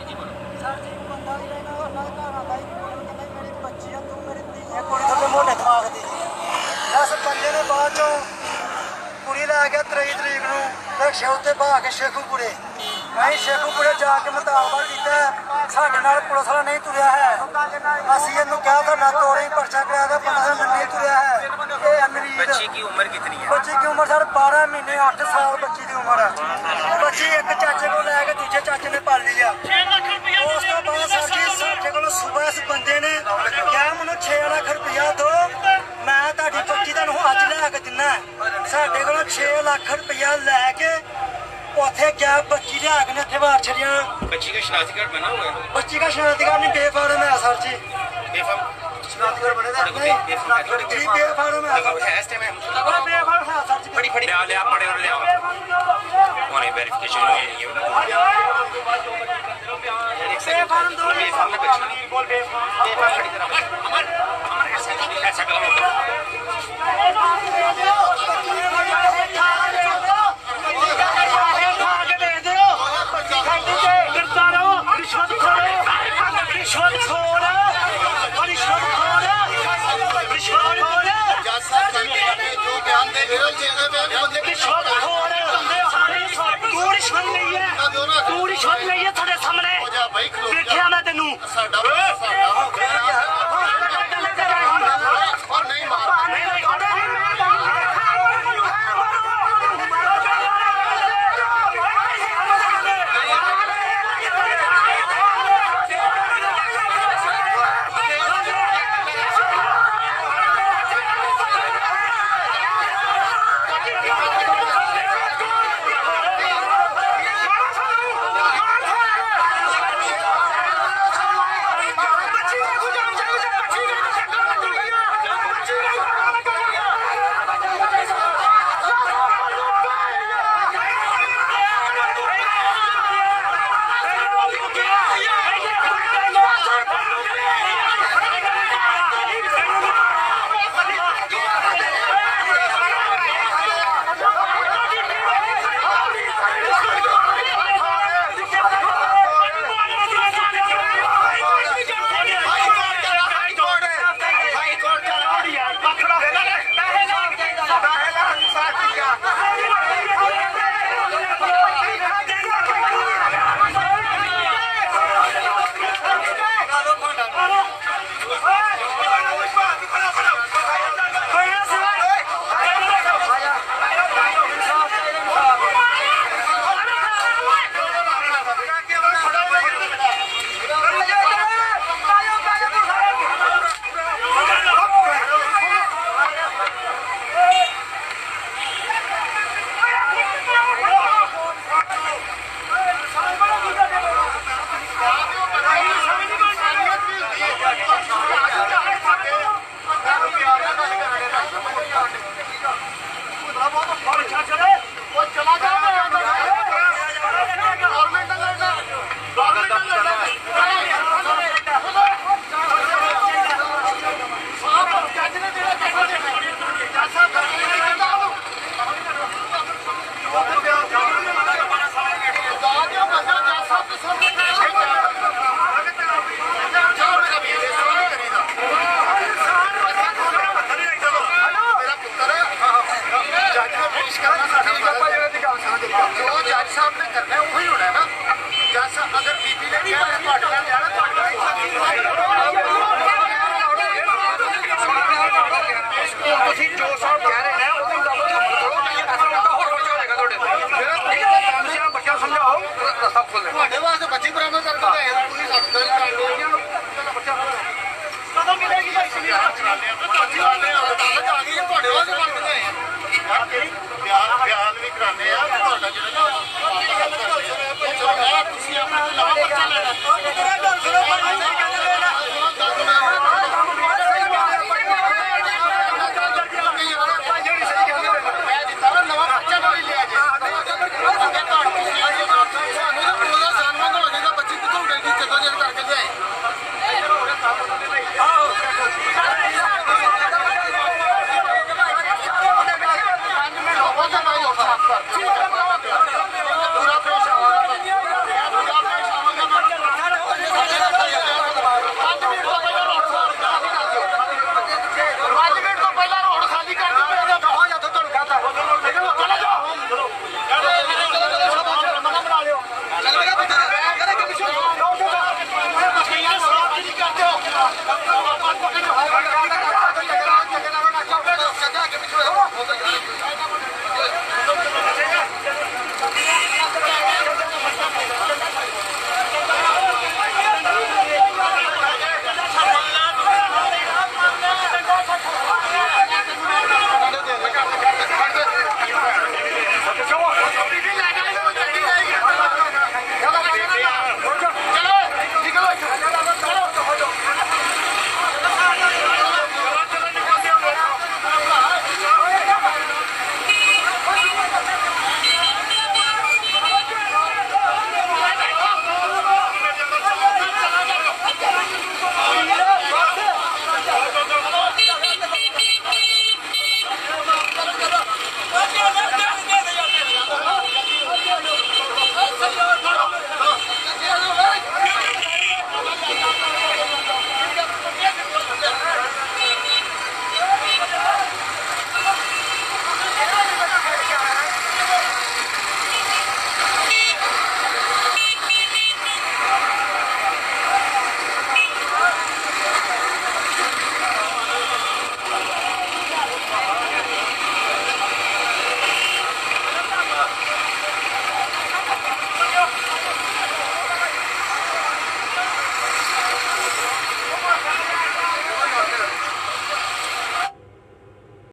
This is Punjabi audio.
ਜੀ ਬੋਲੋ। ਸਰ ਜੀ ਬੰਦਾ ਵੀ ਲੈਣਾ ਉਹਨਾਂ ਦੇ ਘਰ ਆਉਂਦਾ ਸੀ ਕੋਲ ਕਹਿੰਦਾ ਮੇਰੀ ਬੱਚੀ ਆ ਤੂੰ ਮੇਰੀ ਧੀ ਆ ਕੁੜੀ ਤੁਹਾਡੇ ਮੋਢੇ ਦਿਮਾਗ ਦੀ ਜੀ ਇਸ ਬੰਦੇ ਨੇ ਬਾਅਦ ਚੋਂ ਕੁੜੀ ਲੈ ਗਿਆ 23 ਤਰੀਕ ਨੂੰ ਰਿਕਸ਼ੇ ਉੱਤੇ ਬਹਾ ਕੇ ਸ਼ੇਖੂਪੁਰੇ ਅਸੀਂ ਸ਼ੇਖੂਪੁਰੇ ਜਾ ਕੇ ਮੁਤਾਲਬਾ ਕੀਤਾ ਸਾਡੇ ਨਾਲ ਪੁਲਿਸ ਵਾਲਾ ਨਹੀਂ ਤੁਰਿਆ ਹੈ ਅਸੀਂ ਇਹਨੂੰ ਕਿਹਾ ਤੁਹਾਡਾ ਤੋੜੇ ਪਰਚਾ ਕਰਾ ਦਾ ਬੰਦਾ ਨਹੀਂ ਤੁਰਿਆ ਹੈ ਇਹ ਅਮਰੀਕ बच्ची की उम्र कितनी है? ਬੱਚੀ ਦੀ ਉਮਰ ਸਰ 12 ਮਹੀਨੇ 8 ਸਾਲ ਬੱਚੀ ਦੀ ਉਮਰ ਹੈ ਬੱਚੀ ਇੱਕ ਚਾਚੇ ਕੋਲ ਲੈ ਕੇ ਦੂਜੇ ਚਾਚੇ ਨੇ ਪਾਲ ਲਈ ਆ ਉਸ ਤੋਂ ਬਾਅਦ ਸਰ ਜੀ ਸਾਡੇ ਕੋਲ ਸਵੇਰ ਇਸ ਬੰਦੇ ਨੇ ਕਿਹਾ ਮੈਨੂੰ 6 ਲੱਖ ਰੁਪਇਆ ਦਿਓ ਮੈਂ ਤੁਹਾਡੀ ਬੱਚੀ ਤੁਹਾਨੂੰ ਅੱਜ ਲੈ ਕੇ ਦਿੰਨਾ ਸਾਡੇ ਕੋਲ 6 ਲੱਖ ਰੁਪਇਆ ਲੈ ਕੇ ਉੱਥੇ ਗਿਆ ਬੱਚੀ ਲਿਆ ਕੇ ਨੇ ਇੱਥੇ ਵਾਰ ਛੜੀਆਂ बच्ची का शनाख्ती कार्ड बना हुआ है? ਬੱਚੀ ਦਾ ਸ਼ਨਾਖਤੀ ਕਾਰਡ ਨਹੀਂ ਬੇਫਾਰਮ ਹੈ ਸਰ ਜੀ बेफाम ਸ਼ਨਾਖਤੀ ਕਾਰਡ ਬਣੇ थोड़े को बेफाम ਜੀ ਬੇਫਾਰਮ ਹੈ है इस टाइम है ਬੇਫਾਰਮ ਹੈ ਸਰ ਜੀ बड़ी बड़ी ले आप पड़े और ले आओ कौन है वेरिफिकेशन ये एक सेकंड बेफाम में बच्ची बेफाम खड़ी तरह अमर ऐसा करो ਤੂੰ ਰਿਸ਼ਵਤ ਲਈ ਹੈ ਤੁਹਾਡੇ ਸਾਹਮਣੇ ਦੇਖਿਆ ਮੈਂ ਤੈਨੂੰ